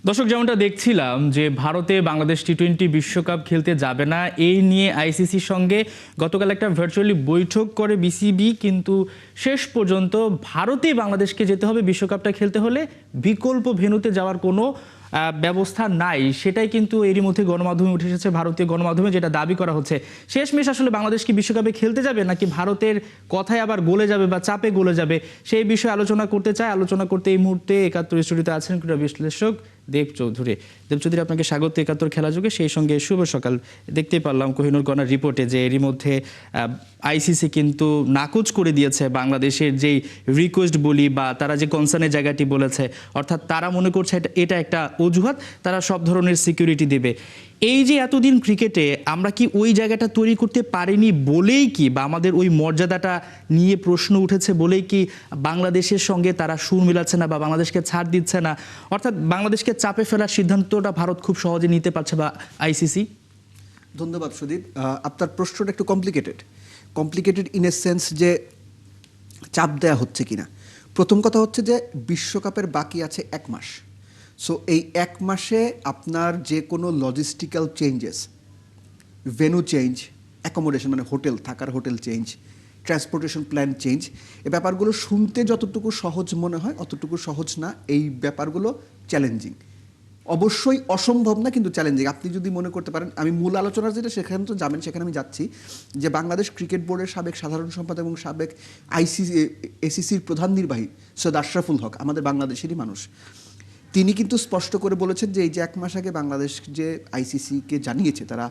দর্শক, যেমনটা দেখছিলাম যে ভারতে বাংলাদেশ টি-20 বিশ্বকাপ খেলতে যাবে না, এই নিয়ে আইসিসির সঙ্গে গতকাল একটা ভার্চুয়ালি বৈঠক করে বিসিবি, কিন্তু শেষ পর্যন্ত ভারতেই বাংলাদেশকে যেতে হবে বিশ্বকাপটা খেলতে হলে, বিকল্প ভেন্যুতে যাওয়ার কোনো ব্যবস্থা নাই। সেটাই কিন্তু এরই মধ্যে গণমাধ্যমে উঠে এসেছে, ভারতীয় গণমাধ্যমে যেটা দাবি করা হচ্ছে। শেষমেশ আসলে বাংলাদেশ কি বিশ্বকাপে খেলতে যাবে নাকি ভারতের কথায় আবার গলে যাবে বা চাপে গলে যাবে, সেই বিষয়ে আলোচনা করতে চায়। আলোচনা করতে এই মুহূর্তে ৭১ স্টুডিওতে আছেন ক্রীড়া বিশ্লেষক দেব চৌধুরী। দেব চৌধুরী, আপনাকে স্বাগত ৭১ খেলা যুগে। সেই সঙ্গে শুভ সকাল। দেখতেই পারলাম কোহিনুর গনার রিপোর্টে যে এরই মধ্যে আইসিসি কিন্তু নাকচ করে দিয়েছে বাংলাদেশের যেই রিকোয়েস্ট বলি বা তারা যে কনসার্নের জায়গাটি বলেছে, অর্থাৎ তারা মনে করছে এটা একটা অজুহাত, তারা সব ধরনের সিকিউরিটি দেবে। এই যে এতদিন ক্রিকেটে আমরা কি ওই জায়গাটা তৈরি করতে পারিনি বলেই কি, বা আমাদের ওই মর্যাদাটা নিয়ে প্রশ্ন উঠেছে বলেই কি বাংলাদেশের সঙ্গে তারা সুর মিলাচ্ছে না বা বাংলাদেশকে ছাড় দিচ্ছে না, অর্থাৎ বাংলাদেশকে চাপে ফেলার সিদ্ধান্তটা ভারত খুব সহজে নিতে পারছে বা আইসিসি? ধন্যবাদ সুদীপ। আপনার প্রশ্নটা একটু কমপ্লিকেটেড ইন এ সেন্স যে চাপ দেয়া হচ্ছে কিনা। প্রথম কথা হচ্ছে যে বিশ্বকাপের বাকি আছে ১ মাস। সো এই ১ মাসে আপনার যে কোনো logistical changes, venue change, accommodation মানে থাকার hotel change, transportation plan change, এই ব্যাপারগুলো শুনতে যতটুকু সহজ মনে হয় অতটুকু সহজ না। এই ব্যাপারগুলো চ্যালেঞ্জিং, অবশ্যই অসম্ভব না, কিন্তু চ্যালেঞ্জিং। আপনি যদি মনে করতে পারেন, আমি মূল আলোচনার যেটা সেখানে তো যাবেন, সেখানে আমি যাচ্ছি, যে বাংলাদেশ ক্রিকেট বোর্ডের সাবেক সাধারণ সম্পাদক এবং সাবেক এসিসির প্রধান নির্বাহী সৈয়দ আশরাফুল হক আমাদের বাংলাদেশেরই মানুষ। তিনি কিন্তু স্পষ্ট করে বলেছেন যে এই যে ১ মাস আগে বাংলাদেশ যে আইসিসিকে জানিয়েছে তারা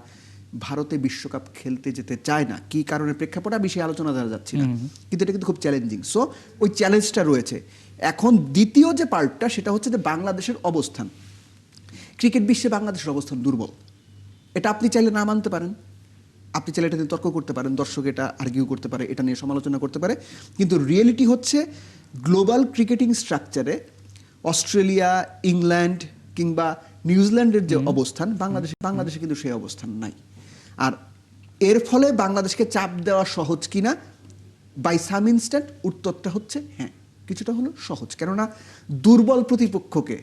ভারতে বিশ্বকাপ খেলতে যেতে চায় না, কি কারণে প্রেক্ষাপটে আমি সেই আলোচনা দ্বারা যাচ্ছি না, কিন্তু এটা কিন্তু খুব চ্যালেঞ্জিং। সো ওই চ্যালেঞ্জটা রয়েছে। এখন দ্বিতীয় যে পার্টটা, সেটা হচ্ছে যে বাংলাদেশের অবস্থান। ক্রিকেট বিশ্বে বাংলাদেশের অবস্থান দুর্বল। এটা আপনি চাইলে না মানতে পারেন, আপনি চাইলে এটা নিয়ে তর্ক করতে পারেন, দর্শক এটা আর্গিউ করতে পারে, এটা নিয়ে সমালোচনা করতে পারে, কিন্তু রিয়েলিটি হচ্ছে গ্লোবাল ক্রিকেটিং স্ট্রাকচারে অস্ট্রেলিয়া, ইংল্যান্ড কিংবা নিউজিল্যান্ডের যে অবস্থান, বাংলাদেশে কিন্তু সেই অবস্থান নাই। আর এর ফলে বাংলাদেশকে চাপ দেওয়া সহজ কিনা, বাই সাম ইনস্ট্যান্ট উত্তরটা হচ্ছে হ্যাঁ, কিছুটা হলো সহজ। কেননা দুর্বল প্রতিপক্ষকে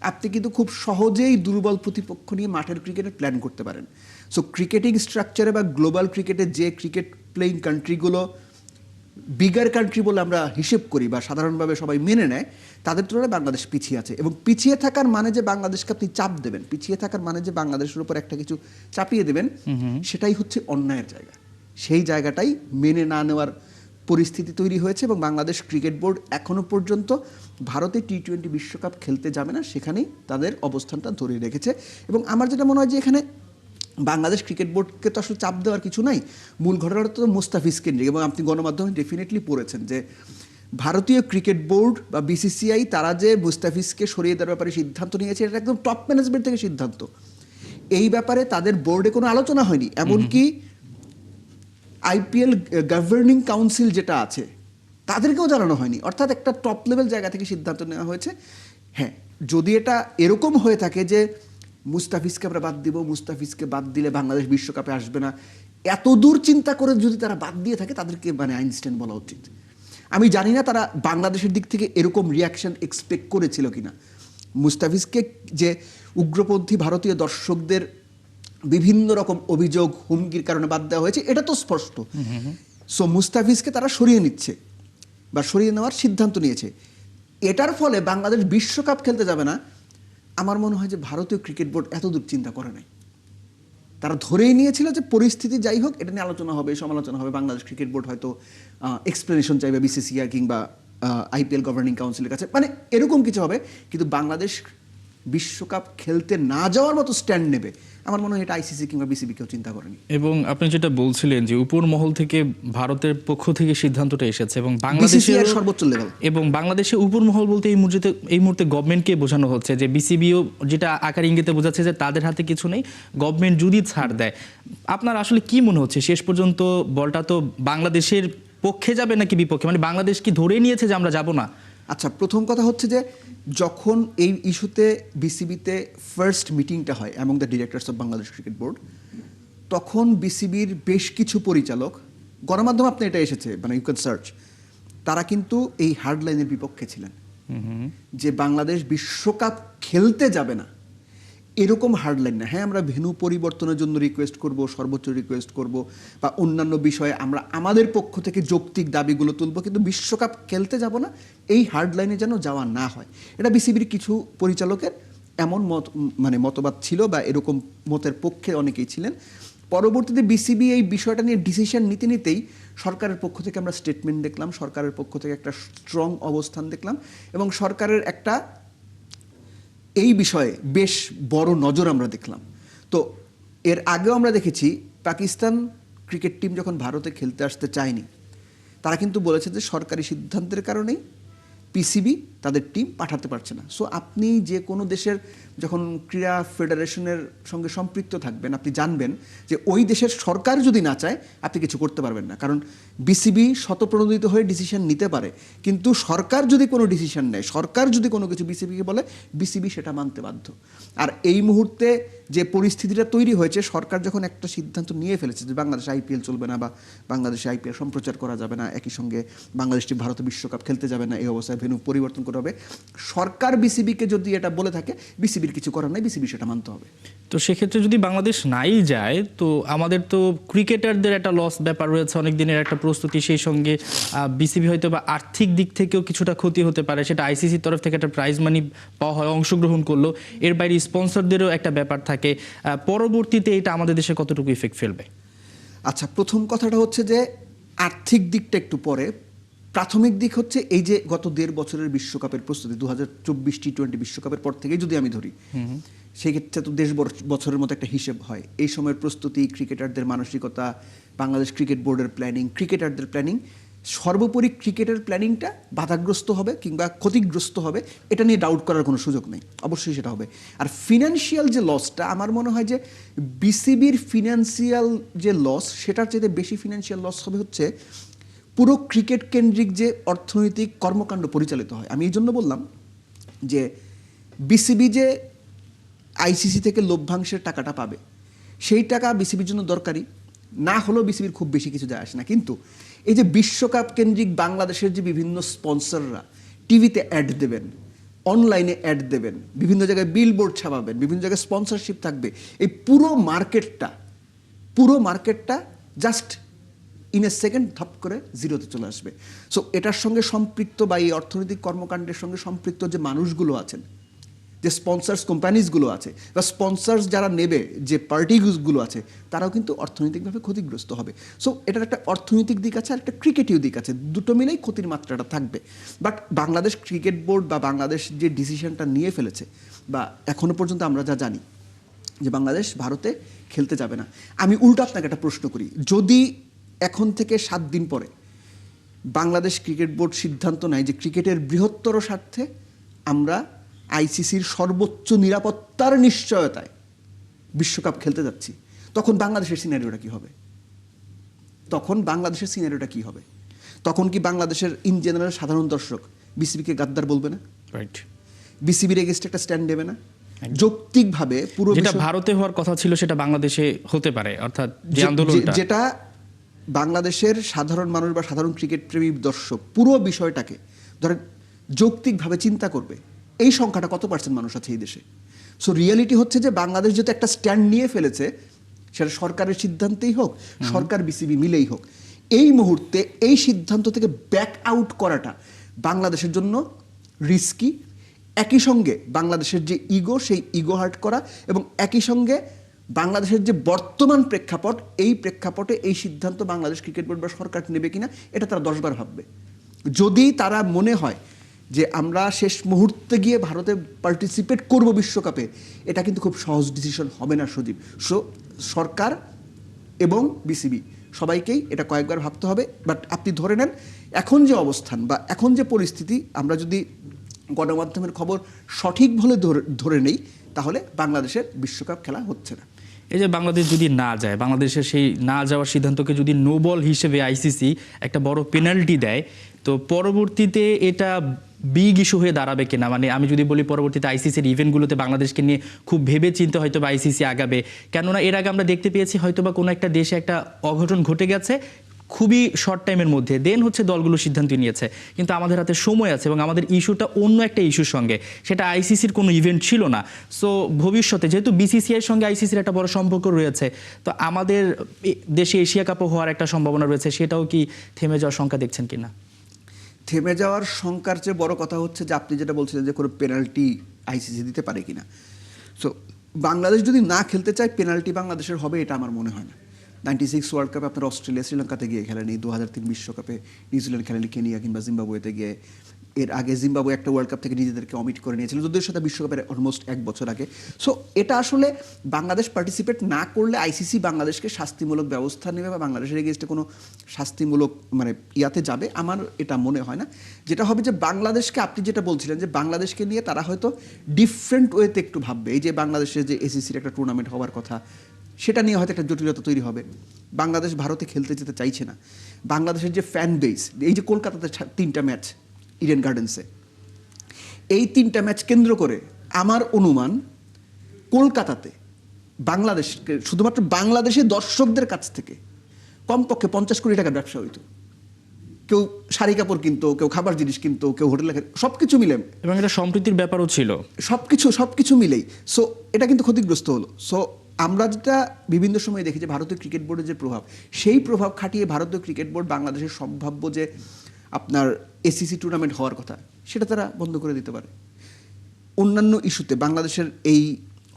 আপনি কিন্তু খুব সহজেই দুর্বল প্রতিপক্ষ নিয়ে মাঠের ক্রিকেটে প্ল্যান করতে পারেন। সো ক্রিকেটিং স্ট্রাকচারে বা গ্লোবাল ক্রিকেটে যে ক্রিকেট প্লেইং কান্ট্রিগুলো বিগার কান্ট্রি বলে আমরা হিসেব করি বা সাধারণভাবে সবাই মেনে নেয়, তাদের তুলনায় বাংলাদেশ পিছিয়ে আছে। এবং পিছিয়ে থাকার মানে যে বাংলাদেশকে আপনি চাপ দেবেন, পিছিয়ে থাকার মানে যে বাংলাদেশের উপর একটা কিছু চাপিয়ে দেবেন, সেটাই হচ্ছে অন্যায়ের জায়গা। সেই জায়গাটাই মেনে না নেওয়ার পরিস্থিতি তৈরি হয়েছে এবং বাংলাদেশ ক্রিকেট বোর্ড এখনো পর্যন্ত ভারতে টি-20 বিশ্বকাপ খেলতে যাবে না, সেখানেই তাদের অবস্থানটা ধরে রেখেছে। এবং আমার যেটা মনে হয় যে এখানে বাংলাদেশ ক্রিকেট বোর্ডকে তো আসলে চাপ দেওয়ার কিছু নাই, মূল ঘটনাটা তো মুস্তাফিজ কেন্দ্রিক। এবং আপনি গণমাধ্যমে ডেফিনেটলি পড়েছেন যে ভারতীয় ক্রিকেট বোর্ড বা বিসিসিআই তারা যে মুস্তাফিজকে সরিয়ে দেওয়ার ব্যাপারে সিদ্ধান্ত নিয়েছে, এটা একদম টপ ম্যানেজমেন্ট থেকে সিদ্ধান্ত। এই ব্যাপারে তাদের বোর্ডে কোনো আলোচনা হয়নি, এমনকি আইপিএল গভর্নিং কাউন্সিল যেটা আছে তাদেরকেও জানানো হয়নি। অর্থাৎ একটা টপ লেভেল জায়গা থেকে সিদ্ধান্ত নেওয়া হয়েছে। হ্যাঁ, যদি এটা এরকম হয়ে থাকে যে মুস্তাফিজকে আমরা বাদ দিব, মুস্তাফিজকে বাদ দিলে বাংলাদেশ বিশ্বকাপে আসবে না, এত দূর চিন্তা করে যদি তারা বাদ দিয়ে থাকে, তাদেরকে মানে আইনস্টাইন বলা উচিত। আমি জানি না তারা বাংলাদেশের দিক থেকে এরকম রিয়াকশন এক্সপেক্ট করেছিল কিনা। মুস্তাফিজকে যে উগ্রপন্থী ভারতীয় দর্শকদের বিভিন্ন রকম অভিযোগ, হুমকির কারণে বাদ দেওয়া হয়েছে, এটা তো স্পষ্ট। সো মুস্তাফিজকে তারা সরিয়ে নিচ্ছে বা সরিয়ে নেওয়ার সিদ্ধান্ত নিয়েছে। এটার ফলে বাংলাদেশ বিশ্বকাপ খেলতে যাবে না, আমার মনে হয় যে ভারতীয় ক্রিকেট বোর্ড এত দূর চিন্তা করে নাই। তারা ধরেই নিয়েছিল যে পরিস্থিতি যাই হোক, এটা নিয়ে আলোচনা হবে, সমালোচনা হবে, বাংলাদেশ ক্রিকেট বোর্ড হয়তো এক্সপ্লেনেশন চাইবে বিসিসিআই কিংবা আইপিএল গভর্নিং কাউন্সিলের কাছে, মানে এরকম কিছু হবে। কিন্তু বাংলাদেশ বিশ্বকাপ খেলতে না যাওয়ার মতো স্ট্যান্ড নেবে, আমার মনে হয় এটা আইসিসি কিংবা বিসিবি কেউ চিন্তা করেনি। এবং আপনি যেটা বলছিলেন যে উপর মহল থেকে ভারতের পক্ষ থেকে সিদ্ধান্তটা এসেছে এবং বাংলাদেশের সর্বোচ্চ লেভেল, এবং বাংলাদেশের উপর মহল বলতে এই মুহূর্তে গভর্নমেন্টকে বোঝানো হচ্ছে যে বিসিবিও যেটা আকার ইঙ্গিতে বোঝাচ্ছে যে তাদের হাতে কিছু নেই, গভর্নমেন্ট যদি ছাড় দেয়। আপনার আসলে কি মনে হচ্ছে শেষ পর্যন্ত বলটা তো বাংলাদেশের পক্ষে যাবে নাকি বিপক্ষে, মানে বাংলাদেশ কি ধরে নিয়েছে যে আমরা যাব না? আচ্ছা, প্রথম কথা হচ্ছে যে যখন এই ইস্যুতে বিসিবিতে ফার্স্ট মিটিংটা হয় among the directors of Bangladesh cricket board, তখন বিসিবির বেশ কিছু পরিচালক, গণমাধ্যম আপনি এটা এসেছে, মানে ইউ ক্যান সার্চ, তারা কিন্তু এই হার্ডলাইনের বিপক্ষে ছিলেন যে বাংলাদেশ বিশ্বকাপ খেলতে যাবে না, এরকম হার্ডলাইন না। হ্যাঁ, আমরা ভেন্যু পরিবর্তনের জন্য রিকোয়েস্ট করব, সর্বোচ্চ রিকোয়েস্ট করব, বা অন্যান্য বিষয়ে আমরা আমাদের পক্ষ থেকে যৌক্তিক দাবিগুলো তুলব, কিন্তু বিশ্বকাপ খেলতে যাব না এই হার্ডলাইনে যেন যাওয়া না হয়। এটা বিসিবির কিছু পরিচালকের এমন মতবাদ ছিল, বা এরকম মতের পক্ষে অনেকেই ছিলেন। পরবর্তীতে বিসিবি এই বিষয়টা নিয়ে ডিসিশন নিতে নিতেই সরকারের পক্ষ থেকে আমরা স্টেটমেন্ট দেখলাম, সরকারের পক্ষ থেকে একটা স্ট্রং অবস্থান দেখলাম, এবং সরকারের একটা এই বিষয়ে বেশ বড় নজর আমরা দেখলাম। তো এর আগেও আমরা দেখেছি পাকিস্তান ক্রিকেট টিম যখন ভারতে খেলতে আসতে চায়নি, তারা কিন্তু বলেছে যে সরকারি সিদ্ধান্তের কারণেই পিসিবি তাদের টিম পাঠাতে পারছে না। সো আপনি যে কোনো দেশের যখন ক্রীড়া ফেডারেশনের সঙ্গে সম্পৃক্ত থাকবেন, আপনি জানবেন যে ওই দেশের সরকার যদি না চায় আপনি কিছু করতে পারবেন না। কারণ বিসিবি স্বতঃপ্রণোদিত হয়ে ডিসিশন নিতে পারে, কিন্তু সরকার যদি কোনো ডিসিশন নেয়, সরকার যদি কোনো কিছু বিসিবিকে বলে, বিসিবি সেটা মানতে বাধ্য। আর এই মুহূর্তে যে পরিস্থিতিটা তৈরি হয়েছে, সরকার যখন একটা সিদ্ধান্ত নিয়ে ফেলেছে যে বাংলাদেশে আইপিএল চলবে না, বা বাংলাদেশে আইপিএল সম্প্রচার করা যাবে না, একই সঙ্গে বাংলাদেশ টিম ভারতে বিশ্বকাপ খেলতে যাবে না, এই অবস্থায় ভেন্যু পরিবর্তন করা হবে, সরকার বিসিবিকে যদি এটা বলে থাকে, বিসিবির কিছু করার নাই, বিসিবি সেটা মানতে হবে। তো সেক্ষেত্রে যদি বাংলাদেশ নাই যায়, তো আমাদের তো ক্রিকেটারদের একটা লস ব্যাপার রয়েছে, অনেক দিনের একটা প্রস্তুতি, সেই সঙ্গে বিসিবি হয়তো বা আর্থিক দিক থেকেও কিছুটা ক্ষতি হতে পারে। সেটা আইসিসির তরফ থেকে একটা প্রাইজ মানি পাওয়া হয়, অংশগ্রহণ করলো, এর বাইরে স্পন্সরদেরও একটা ব্যাপার থাকে। পরবর্তীতে এটা আমাদের দেশে কতটুকু ইফেক্ট ফেলবে? আচ্ছা, প্রথম কথাটা হচ্ছে যে আর্থিক দিকটা একটু পরে। প্রাথমিক দিক হচ্ছে এই যে গত 1.5 বছরের বিশ্বকাপের প্রস্তুতি, 2024 টি-20 বিশ্বকাপের পর থেকেই যদি আমি ধরি, সেক্ষেত্রে তো 1.5 বছরের মতো একটা হিসেব হয়। এই সময়ের প্রস্তুতি, ক্রিকেটারদের মানসিকতা, বাংলাদেশ ক্রিকেট বোর্ডের প্ল্যানিং, ক্রিকেটারদের প্ল্যানিং, সর্বোপরি ক্রিকেটের প্ল্যানিংটা বাধাগ্রস্ত হবে কিংবা ক্ষতিগ্রস্ত হবে, এটা নিয়ে ডাউট করার কোনো সুযোগ নেই, অবশ্যই সেটা হবে। আর ফিনান্সিয়াল যে লসটা, আমার মনে হয় যে বিসিবির ফিনান্সিয়াল যে লস, সেটার চাইতে বেশি ফিনান্সিয়াল লস হবে হচ্ছে পুরো ক্রিকেট কেন্দ্রিক যে অর্থনৈতিক কর্মকাণ্ড পরিচালিত হয়। আমি এই জন্য বললাম যে বিসিবি যে আইসিসি থেকে লভ্যাংশের টাকাটা পাবে, সেই টাকা বিসিবির জন্য দরকারি না হলেও বিসিবির খুব বেশি কিছু যায় আসে না। কিন্তু এই যে বিশ্বকাপ কেন্দ্রিক বাংলাদেশের যে বিভিন্ন স্পন্সররা টিভিতে অ্যাড দেবেন, অনলাইনে অ্যাড দেবেন, বিভিন্ন জায়গায় বিলবোর্ড ছাপাবেন, বিভিন্ন জায়গায় স্পন্সরশিপ থাকবে, এই পুরো মার্কেটটা জাস্ট ইন এ সেকেন্ড ধপ করে জিরোতে চলে আসবে। সো এটার সঙ্গে সম্পৃক্ত, বা এই অর্থনৈতিক কর্মকাণ্ডের সঙ্গে সম্পৃক্ত যে মানুষগুলো আছেন, যে স্পন্সার্স কোম্পানিজগুলো আছে, বা স্পন্সার্স যারা নেবে যে পার্টিগুলো আছে, তারাও কিন্তু অর্থনৈতিকভাবে ক্ষতিগ্রস্ত হবে। সো এটার একটা অর্থনৈতিক দিক আছে আর একটা ক্রিকেটীয় দিক আছে, দুটো মিলেই ক্ষতির মাত্রাটা থাকবে। বাট বাংলাদেশ ক্রিকেট বোর্ড বা বাংলাদেশ যে ডিসিশনটা নিয়ে ফেলেছে, বা এখনো পর্যন্ত আমরা যা জানি যে বাংলাদেশ ভারতে খেলতে যাবে না, আমি উল্টো আপনাকে একটা প্রশ্ন করি, যদি এখন থেকে 7 দিন পরে বাংলাদেশ ক্রিকেট বোর্ড সিদ্ধান্ত নেয় যে ক্রিকেটের বৃহত্তর স্বার্থে আমরা আইসিসির সর্বোচ্চ নিরাপত্তার নিশ্চয়তায় বিশ্বকাপ খেলতে যাচ্ছি, তখন বাংলাদেশের সিনারিওটা কি হবে? তখন কি বাংলাদেশের ইন জেনারেল সাধারণ দর্শক বিসিবিকে গাদ্দার বলবে না? রাইট। বিসিবির এগেইনস্টে একটা স্ট্যান্ড নেবে না? যৌক্তিকভাবে পুরো যেটা ভারতে হওয়ার কথা ছিল সেটা বাংলাদেশে হতে পারে, অর্থাৎ যে আন্দোলনটা, যেটা বাংলাদেশের সাধারণ মানুষ বা সাধারণ ক্রিকেট প্রেমী দর্শক পুরো বিষয়টাকে ধরেন যৌক্তিকভাবে চিন্তা করবে, এই সংখ্যাটা কত পার্সেন্ট মানুষ আছে এই দেশে? সো রিয়েলিটি হচ্ছে যে বাংলাদেশ যেহেতু একটা স্ট্যান্ড নিয়ে ফেলেছে, সেটা সরকারের সিদ্ধান্তেই হোক, সরকার বিসিবি মিলেই হোক, এই মুহূর্তে এই সিদ্ধান্ত থেকে ব্যাক আউট করাটা বাংলাদেশের জন্য রিস্কি। একই সঙ্গে বাংলাদেশের যে ইগো, সেই ইগো হার্ট করা, এবং একই সঙ্গে বাংলাদেশের যে বর্তমান প্রেক্ষাপট, এই প্রেক্ষাপটে এই সিদ্ধান্ত বাংলাদেশ ক্রিকেট বোর্ড বা সরকার নেবে কিনা, এটা তারা 10 বার ভাববে। যদি তারা মনে হয় যে আমরা শেষ মুহূর্তে গিয়ে ভারতে পার্টিসিপেট করব বিশ্বকাপে, এটা কিন্তু খুব সহজ ডিসিশন হবে না সজীব। সো সরকার এবং বিসিবি সবাইকেই এটা কয়েকবার ভাবতে হবে। বাট আপনি ধরে নেন এখন যে অবস্থান বা এখন যে পরিস্থিতি, আমরা যদি গণমাধ্যমের খবর সঠিক বলে ধরে নেই, তাহলে বাংলাদেশের বিশ্বকাপ খেলা হচ্ছে না। এই যে বাংলাদেশ যদি না যায়, বাংলাদেশের সেই না যাওয়ার সিদ্ধান্তকে যদি নো বল হিসেবে আইসিসি একটা বড় পেনাল্টি দেয়, তো পরবর্তীতে এটা বিগ ইস্যু হয়ে দাঁড়াবে কিনা? মানে আমি যদি বলি পরবর্তীতে আইসিসির ইভেন্টগুলোতে বাংলাদেশকে নিয়ে খুব ভেবে চিন্তে হয়তো বা আইসিসি আগাবে, কেননা এর আগে আমরা দেখতে পেয়েছি হয়তো বা কোনো একটা দেশে একটা অঘটন ঘটে গেছে, খুবই শর্ট টাইমের মধ্যে দেন হচ্ছে দলগুলো সিদ্ধান্ত নিয়েছে, কিন্তু আমাদের হাতে সময় আছে এবং আমাদের ইস্যুটা অন্য একটা ইস্যুর সঙ্গে, সেটা আইসিসির কোনো ইভেন্ট ছিল না। সো ভবিষ্যতে যেহেতু বিসিসিআইয়ের সঙ্গে আইসিসির একটা বড় সম্পর্ক রয়েছে, তো আমাদের দেশে এশিয়া কাপও হওয়ার একটা সম্ভাবনা রয়েছে, সেটাও কি থেমে যাওয়ার শঙ্কা দেখছেন কিনা? থেমে যাওয়ার শঙ্কার চেয়ে বড় কথা হচ্ছে যে আপনি যেটা বলছিলেন যে কোনো পেনাল্টি আইসিসি দিতে পারে কিনা। সো বাংলাদেশ যদি না খেলতে চায়, পেনাল্টি বাংলাদেশের হবে এটা আমার মনে হয় না। 96 ওয়ার্ল্ড কাপে আপনার অস্ট্রেলিয়া শ্রীলঙ্কাতে গিয়ে খেলেনি, 2003 বিশ্বকাপে নিউজিল্যান্ড খেলেনি, কেনিয়া কিংবা জিম্বাবুয়েতে গিয়ে। এর আগে জিম্বাবুয়ে একটা ওয়ার্ল্ড কাপ থেকে নিজেদেরকে অমিট করে নিয়েছিল, যদিও সেটা বিশ্বকাপের অলমোস্ট 1 বছর আগে। সো এটা আসলে বাংলাদেশ পার্টিসিপেট না করলে আইসিসি বাংলাদেশকে শাস্তিমূলক ব্যবস্থা নেবে বা বাংলাদেশের এগেইনস্টে কোনো শাস্তিমূলক মানে ইয়াতে যাবে, আমার এটা মনে হয় না। যেটা হবে যে বাংলাদেশকে, আপনি যেটা বলছিলেন যে বাংলাদেশকে নিয়ে তারা হয়তো ডিফারেন্ট ওয়েতে একটু ভাববে। এই যে বাংলাদেশের যে এসিসির একটা টুর্নামেন্ট হওয়ার কথা, সেটা নিয়ে হয়তো একটা জটিলতা তৈরি হবে। বাংলাদেশ ভারতে খেলতে যেতে চাইছে না। বাংলাদেশের যে ফ্যান বেস, এই যে কলকাতাতে 3টা ম্যাচ ইডেন গার্ডেন্সে, এই 3টা ম্যাচ কেন্দ্র করে আমার অনুমান কলকাতাতে বাংলাদেশকে শুধুমাত্র বাংলাদেশের দর্শকদের কাছ থেকে কমপক্ষে 50 কোটি টাকার ব্যবসা হইতো। কেউ শাড়ি কাপড় কিনতো, কেউ খাবার জিনিস কিনতো, কেউ হোটেলে, সব কিছু মিলে, এবং এটা সম্প্রীতির ব্যাপারও ছিল, সব কিছু মিলেই। সো এটা কিন্তু ক্ষতিগ্রস্ত হলো। সো আমরা যেটা বিভিন্ন সময় দেখি যে ভারতীয় ক্রিকেট বোর্ডের যে প্রভাব, সেই প্রভাব খাটিয়ে ভারতীয় ক্রিকেট বোর্ড বাংলাদেশের সম্ভাব্য যে আপনার এসিসি টুর্নামেন্ট হওয়ার কথা, সেটা তারা বন্ধ করে দিতে পারে। অন্যান্য ইস্যুতে বাংলাদেশের এই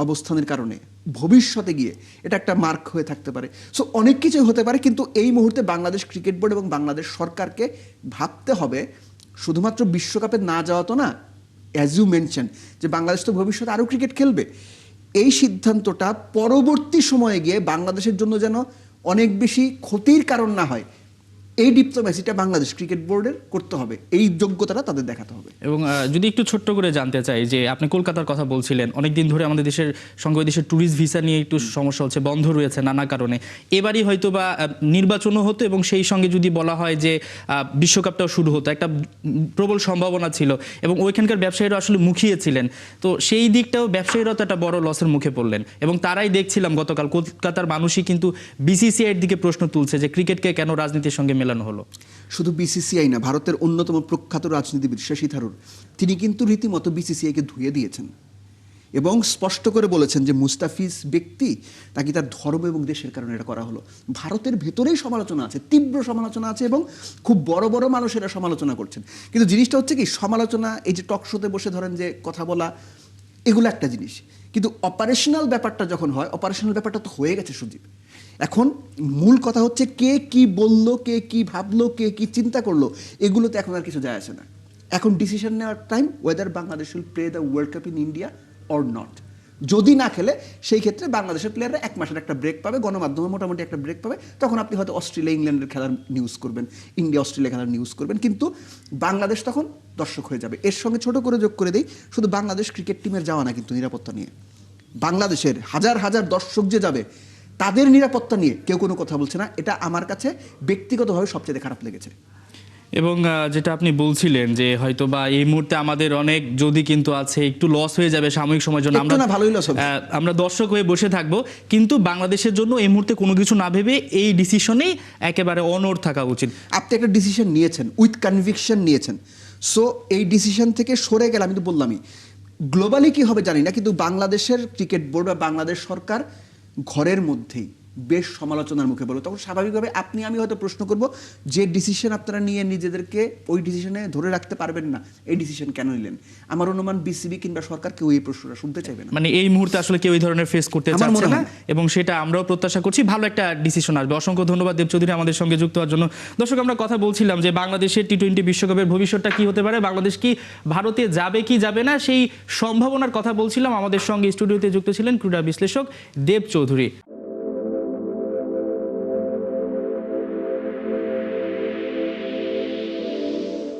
অবস্থানের কারণে ভবিষ্যতে গিয়ে এটা একটা মার্ক হয়ে থাকতে পারে। সো অনেক কিছুই হতে পারে, কিন্তু এই মুহূর্তে বাংলাদেশ ক্রিকেট বোর্ড এবং বাংলাদেশ সরকারকে ভাবতে হবে শুধুমাত্র বিশ্বকাপে না যাওয়া তো না, অ্যাজ ইউ মেনশন যে বাংলাদেশ তো ভবিষ্যতে আরও ক্রিকেট খেলবে, এই সিদ্ধান্তটা পরবর্তী সময়ে গিয়ে বাংলাদেশের জন্য যেন অনেক বেশি ক্ষতির কারণ না হয়, এই ডিপ্লোম্যাসিটা বাংলাদেশ ক্রিকেট বোর্ডের করতে হবে, এই যোগ্যতাটা তাদের দেখাতে হবে। এবং যদি একটু ছোট্ট করে জানতে চাই যে আপনি কলকাতার কথা বলছিলেন, অনেকদিন ধরে আমাদের দেশের সঙ্গে ওই দেশের ট্যুরিস্ট ভিসা নিয়ে একটু সমস্যা হচ্ছে, বন্ধ রয়েছে নানা কারণে। এবারই হয়তো বা নির্বাচনও হতো এবং সেই সঙ্গে যদি বলা হয় যে বিশ্বকাপটাও শুরু হতো, একটা প্রবল সম্ভাবনা ছিল এবং ওইখানকার ব্যবসায়ীরা আসলে মুখিয়েছিলেন। তো সেই দিকটাও ব্যবসায়ীরাও তো একটা বড় লসের মুখে পড়লেন এবং তারাই দেখছিলাম গতকাল কলকাতার মানুষই কিন্তু বিসিসিআইয়ের দিকে প্রশ্ন তুলছে যে ক্রিকেটকে কেন রাজনীতির সঙ্গে মেলানো হলো। শুধু বিসিসিআই না, ভারতের অন্যতম প্রখ্যাত রাজনীতিবিদ শশী থারুর, তিনি কিন্তু রীতিমতো বিসিসিআইকে ধুয়ে দিয়েছেন এবং স্পষ্ট করে বলেছেন যে মুস্তাফিজ ব্যক্তি নাকি তার ধর্ম এবং দেশের কারণে এটা করা হলো। ভারতের ভেতরেই সমালোচনা আছে, তীব্র সমালোচনা আছে এবং খুব বড় বড় মানুষেরা সমালোচনা করছেন। কিন্তু জিনিসটা হচ্ছে কি, সমালোচনা, এই যে টক শোতে বসে ধরেন যে কথা বলা, এগুলো একটা জিনিস, কিন্তু অপারেশনাল ব্যাপারটা যখন হয়, অপারেশনাল ব্যাপারটা তো হয়ে গেছে সুদীপ। এখন মূল কথা হচ্ছে কে কি বললো, কে কি ভাবলো, কে কি চিন্তা করলো, এগুলোতে এখন আর কিছু যায় আসে না। এখন ডিসিশন নেওয়ার time, weather Bangladesh will play the world cup in India or not. যদি না খেলে সেই ক্ষেত্রে বাংলাদেশের প্লেয়াররা 1 মাসের একটা ব্রেক পাবে, গণমাধ্যমে মোটামুটি একটা ব্রেক পাবে, তখন আপনি হয়তো অস্ট্রেলিয়া ইংল্যান্ডের খেলার নিউজ করবেন, ইন্ডিয়া অস্ট্রেলিয়া খেলার নিউজ করবেন, কিন্তু বাংলাদেশ তখন দর্শক হয়ে যাবে। এর সঙ্গে ছোট করে যোগ করে দিই, শুধু বাংলাদেশ ক্রিকেট টিমের যাওয়া না কিন্তু নিরাপত্তা নিয়ে, বাংলাদেশের হাজার হাজার দর্শক যে যাবে তাদের নিরাপত্তা নিয়ে কেউ কোনো কথা বলছে না। এটা আমার কাছে ব্যক্তিগতভাবে সবচেয়ে খারাপ লেগেছে। এবং যেটা আপনি বলছিলেন যে হয়তো বা এই মুহূর্তে আমাদের অনেক যদি কিন্তু আছে, একটু লস হয়ে যাবে সাময়িক সময়ের জন্য, আমরা দর্শক হয়ে বসে থাকবো, কিন্তু বাংলাদেশের জন্য এই মুহূর্তে কোনো কিছু না ভেবে এই ডিসিশনেই একেবারে অনড় থাকা উচিত। আপনি একটা ডিসিশন নিয়েছেন, উইথ কনভিকশন নিয়েছেন। সো এই ডিসিশন থেকে সরে গেলে, আমি তো বললামই, গ্লোবালি কি হবে জানি না, কিন্তু বাংলাদেশের ক্রিকেট বোর্ড বা বাংলাদেশ সরকার ঘরের মধ্যেই বেশ সমালোচনার মুখে বলো, তখন স্বাভাবিকভাবে আপনি আমি হয়তো প্রশ্ন করব যে ডিসিশন আপনারা নিয়ে নিজেদেরকে ওই ডিসিশনে ধরে রাখতে পারবেন না, এই ডিসিশন কেন নিলেন? আমার অনুমান বিসিবি কিংবা সরকার কেউ এই প্রশ্নটা শুনতে চাইবে না, মানে এই মুহূর্তে আসলে কেউ এই ধরনের ফেস করতে চাচ্ছে না এবং সেটা আমরাও প্রত্যাশা করছি ভালো একটা ডিসিশন আসবে। অসংখ্য ধন্যবাদ দেব চৌধুরী আমাদের সঙ্গে যুক্ত হওয়ার জন্য। দর্শক, আমরা কথা বলছিলাম যে বাংলাদেশের টি-20 বিশ্বকাপের ভবিষ্যৎটা কি হতে পারে, বাংলাদেশ কি ভারতে যাবে কি যাবে না, সেই সম্ভাবনার কথা বলছিলাম। আমাদের সঙ্গে স্টুডিওতে যুক্ত ছিলেন ক্রীড়া বিশ্লেষক দেব চৌধুরী।